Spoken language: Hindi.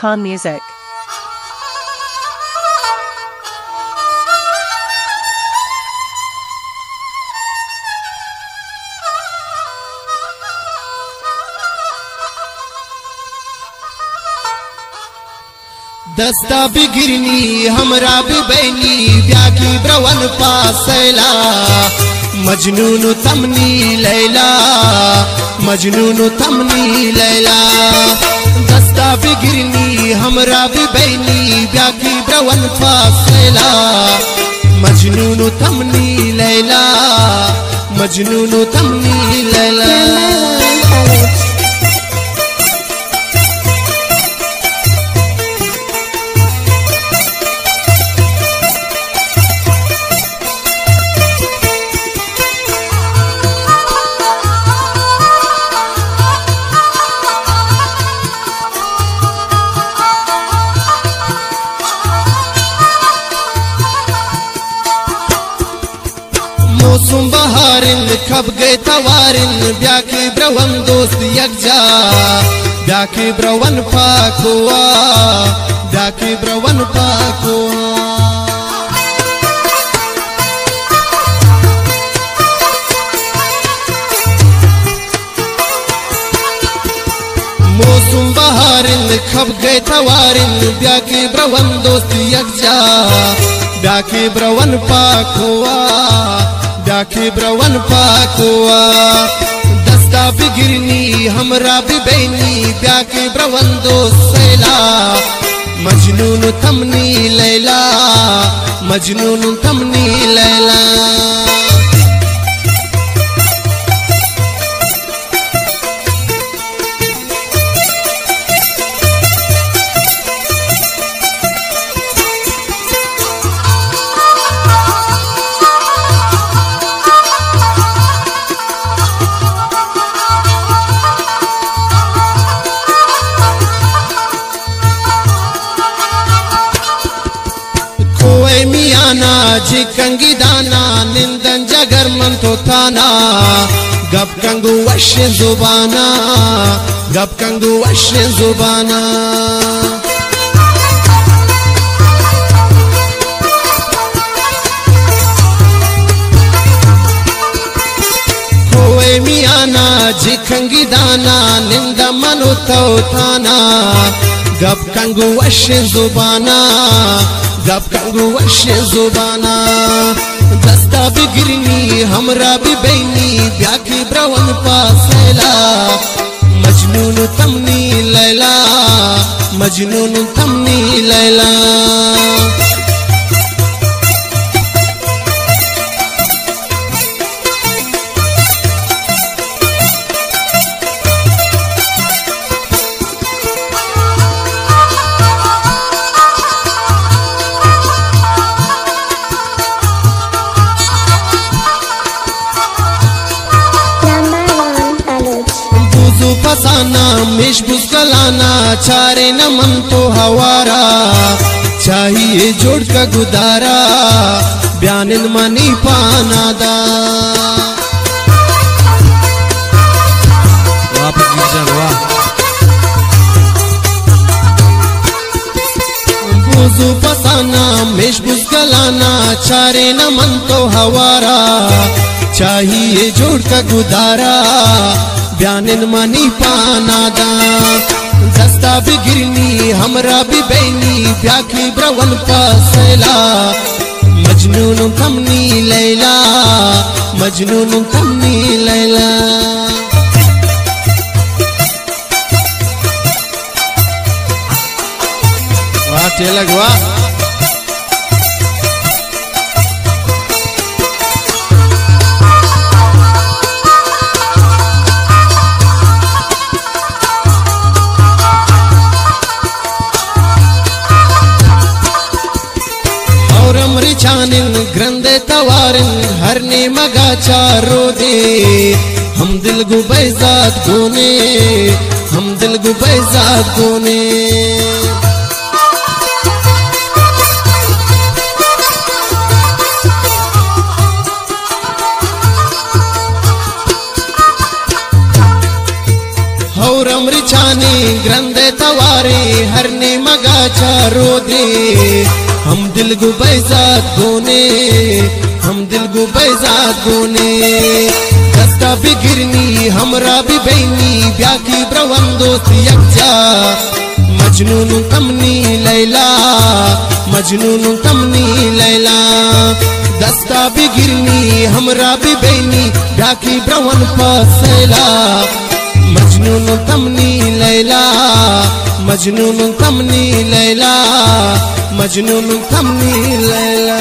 Khan Music. दस्ता बिगिरनी हमरा भी बैनी ब्याकी ब्रवन पासैला मजनून तमनी लैला मजनून तमनी लैला दस्ता बिगिरनी हमरा भी बैनी ब्याकी ब्रवन पासैला मजनून तमनी लैला मजनून तमनी लैला मौसम बहारिन खब गए तवारिन ब्याकी ब्रवन दोस्त यकजा ब्याकी ब्रवन पाकुआ ब्याकी ब्रवन पाकुआ मौसम बहारिन खब गए तवारिन ब्याकी ब्रवन दोस्त यकजा ब्याकी ब्रवन पाकुआ ब्याकी ब्रवन पाकुआ दस्ता बिगिरनी हमरा भी बैनी ब्याकी ब्रवन दोसैला मजनून तमनी लैला मजनून तमनी लैला मियाना जिकंगी दाना निंदन जगर मन तो थाना गप कंगू वश्य जुबाना गप कंगू वश्य जुबाना खोए मियाना जिकंगी दाना निंदा मनो तो थाना गप कंगू वश्य जुबाना गप कंगू वश्य जुबाना दस्ता बिगिरनी हमरा भी बैनी ब्याकी ब्रवन पासैला मजनून तमनी लैला मजनून तमनी लैला फसाना मिश बुस्कलाना चारे न मन तो हवारा चाहिए जोड़ का गुदारा ब्यानिन मनी पाना दा बुजू फसाना मिश बुस्कलाना चारे न मन तो हवारा चाहिए जोड़ का गुदारा ब्यानिन मनी पाना दा दस्ता बिगिरनी हमरा भी बैनी ब्याकी ब्रवन पासैला मजनून तमनी लैला मजनून तमनी लैला वाह तेलग वाह चानिन ग्रंदे तवारिन हरने मगा चारो दे हम दिल गु बैजात गोने हम दिल गु बैजात गोने हौरम रिचानी ग्रंदे तवारे हरने चारो दे हम दिल गु बैजात गोने हम दिल गु बैजात गोने दस्ता भी गिरनी हमरा भी बैनी ब्याकी ब्रवन दोस्त यकजा मजनून तमनी लैला मजनून तमनी लैला दस्ता भी गिरनी हमरा भी बैनी ब्याकी ब्रवन पसैला मजनून तमनी लैला मजनून तमनी लैला मजनून तमनी लैला।